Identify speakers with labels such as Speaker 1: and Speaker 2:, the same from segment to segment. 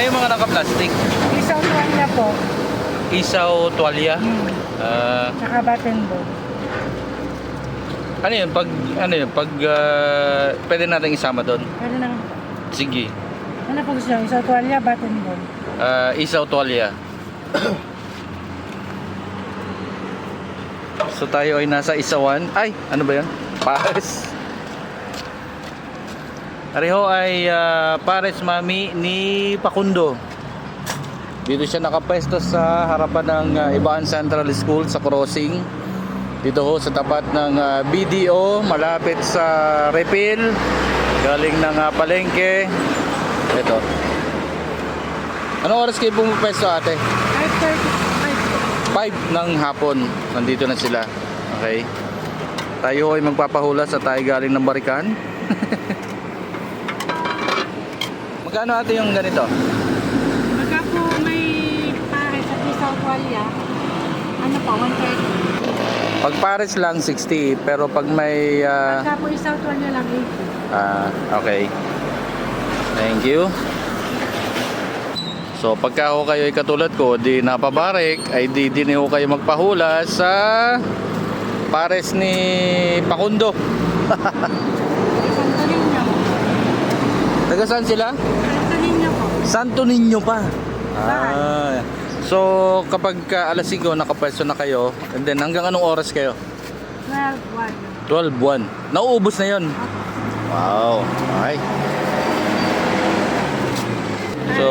Speaker 1: yung mga naka-plastic?
Speaker 2: Isaw tuwalya po.
Speaker 1: Isaw, tuwalya?
Speaker 2: Tsaka button ball.
Speaker 1: Ano yun? Pag pwede natin isama doon?
Speaker 2: Pwede na.
Speaker 1: Sige.
Speaker 2: Ano po gusto nyo? Isaw tuwalya, button ball.
Speaker 1: Isaw, tuwalya. So tayo ay nasa isawan. Ay, ano ba yan? Pares. Areho ay Pares Mami ni Pakundo. Dito siya nakapwesto sa harapan ng Ibaan Central School sa crossing. Dito ho sa tapat ng BDO, malapit sa Repil, galing ng palengke. Ito. Anong oras kayo pumupwesto, ate?
Speaker 2: 5:35.
Speaker 1: 5 ng hapon. Nandito na sila. Okay. Tayo ay magpapahula sa tayo galing ng Barikan. Magkano ate yung ganito?
Speaker 2: Pagka po may pares at isaw tuwalya, ano po, 130.
Speaker 1: Pag pares lang 60, pero pag may
Speaker 2: Pagka po isaw tuwalya lang 80.
Speaker 1: okay. Thank you. So pagka ho kayo ay katulad ko, di napabarik, ay di ho kayo magpahula sa pares ni Pakundo.
Speaker 2: Santo Niño.
Speaker 1: Taga saan sila?
Speaker 2: Santo Niño po.
Speaker 1: Santo Niño pa. So kapag alas 5 nakapwesto na kayo, and then hanggang anong oras kayo?
Speaker 2: 12.
Speaker 1: 12 buwan. Nauubos na yon. Wow. Okay. So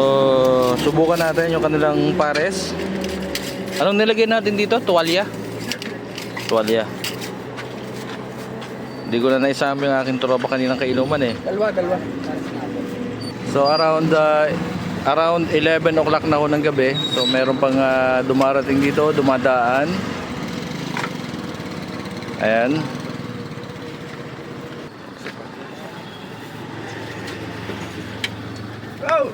Speaker 1: subukan natin yung kanilang pares. Anong nilagay natin dito? Tuwalya? Tuwalya. Hindi ko na naisama yung aking tropa kaninang kainuman eh.
Speaker 3: Dalawa.
Speaker 1: So around 11 o'clock na ho ng gabi. So meron pang dumarating dito, dumadaan. Ayan.
Speaker 3: Go!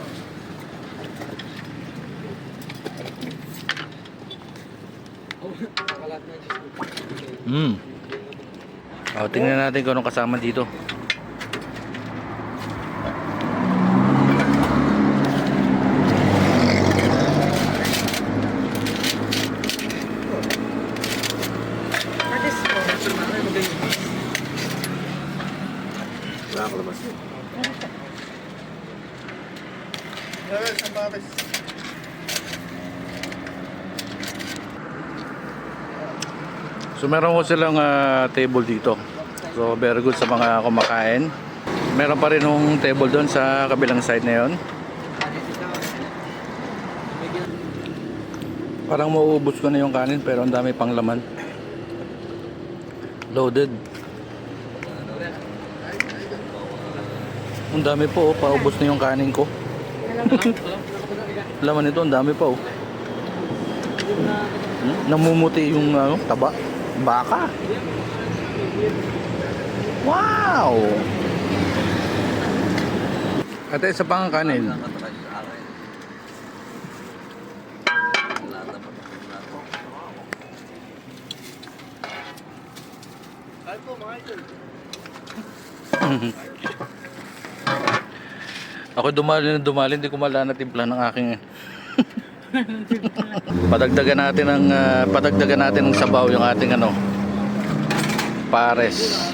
Speaker 1: Tingnan natin kung anong kasama dito.
Speaker 2: Pares po.
Speaker 3: Nakakalabas yun. Ang pares.
Speaker 1: So meron ko silang table dito. So very good sa mga kumakain. Meron pa rin yung table doon sa kabilang side na yon. Parang mauubos ko na yung kanin pero ang dami pang laman. Loaded. Ang dami po, paubos na yung kanin ko. Laman nito, ang dami pa oh. Namumuti yung taba. Baka. Wow! Ate, isa pang kanin. Ako dumali, hindi ko malana timpla ng aking padagdagan natin ng sabaw yung ating pares.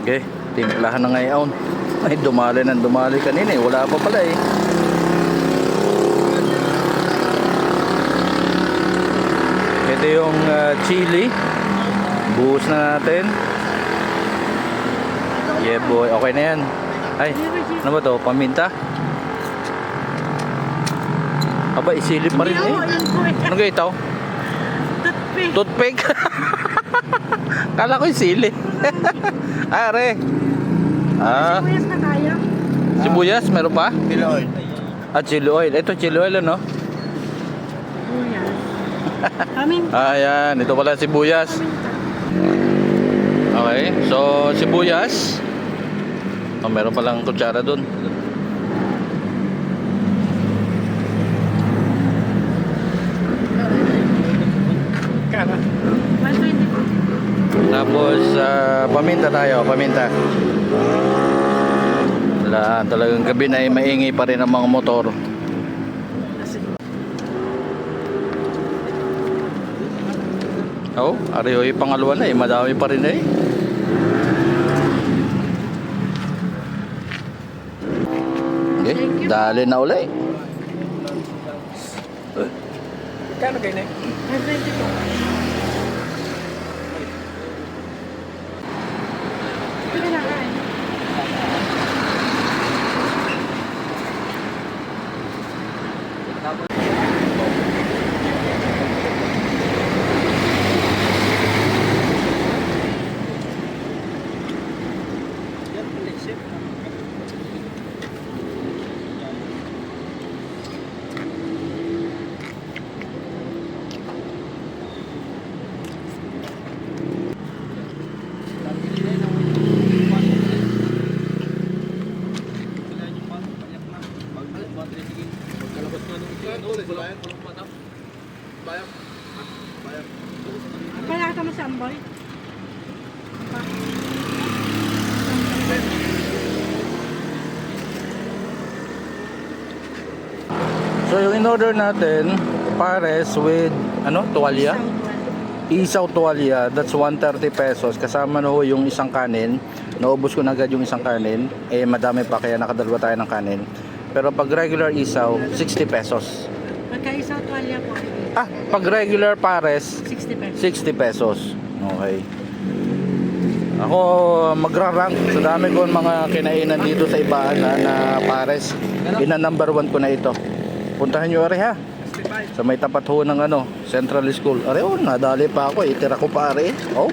Speaker 1: Okay, timplahan na ngayon. Ay, dumali kanina eh. Wala pa pala eh. Ito yung chili. Buhos na natin. Yeah boy, okay na yan. Ay, ano ba to? Paminta? Aba, isilip pa rin eh. Ano kayo ito? Toothpick. Kala ko yung sili. Are.
Speaker 2: Sibuyas na tayo.
Speaker 1: Sibuyas, meron pa?
Speaker 3: Chili oil.
Speaker 1: Chili oil. Ito chili oil ano?
Speaker 2: Sibuyas. Paminta.
Speaker 1: Ayan, ito pala sibuyas. Okay, so sibuyas. Meron palang kutsara dun.
Speaker 3: Kana.
Speaker 2: 120 po.
Speaker 1: Tapos paminta tayo, paminta. Wala, talagang gabi na maingay pa rin ang mga motor. Oh, ariyo yung pangalawa na madami pa rin Okay,
Speaker 2: Thank you.
Speaker 1: dali na uli.
Speaker 3: Kano kayo na?
Speaker 2: 120 po. Pwede na kain. Kaya ka mo sa Amboy?
Speaker 1: So yung in-order natin, pares with tuwalya? Isaw tuwalya, that's 130 pesos. Kasama na ho yung isang kanin. Naubos ko na agad yung isang kanin. Madami pa kaya nakadalawa tayo ng kanin. Pero pag regular isaw, 60 pesos.
Speaker 2: Pagka isaw tuwalya po,
Speaker 1: Pag regular pares,
Speaker 2: 60 pesos.
Speaker 1: 60 pesos. Okay. Ako magra-rank sa dami ko mga kinainan dito sa Ibaan na pares. Number 1 ko na ito. Puntahan nyo ari ha. Sa may tapat ho ng Central School. Are nadali pa ako, itira ko pa ari. Oh.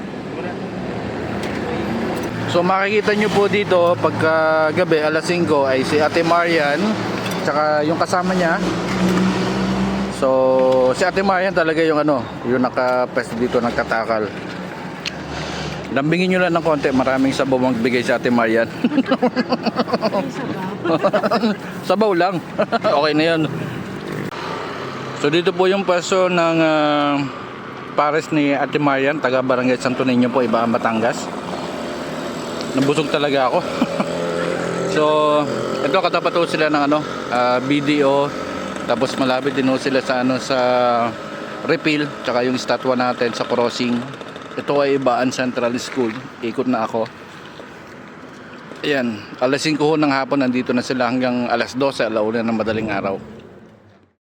Speaker 1: So makikita nyo po dito pagka gabi alas 5 ay si Ate Marian tsaka yung kasama niya. So si Ate Marian talaga yung yung naka-pwesto dito nagtatakal. Lambingin nyo lang ng konti, maraming sabaw magbigay si Ate Marian.
Speaker 2: Ay, sabaw.
Speaker 1: Sabaw lang. Okay na yun. So dito po yung pwesto ng pares ni Ate Marian, taga Barangay Santo Niño po, Ibaan, Batangas. Nabusog talaga ako. So ito katapat po sila ng BDO. Tapos malapit din po sila sa sa refill, tsaka yung estatwa natin sa crossing. Ito ay Ibaan Central School. Ikot na ako. Ayan, alas 5 ng hapon nandito na sila hanggang alas 12, alauna ng madaling araw.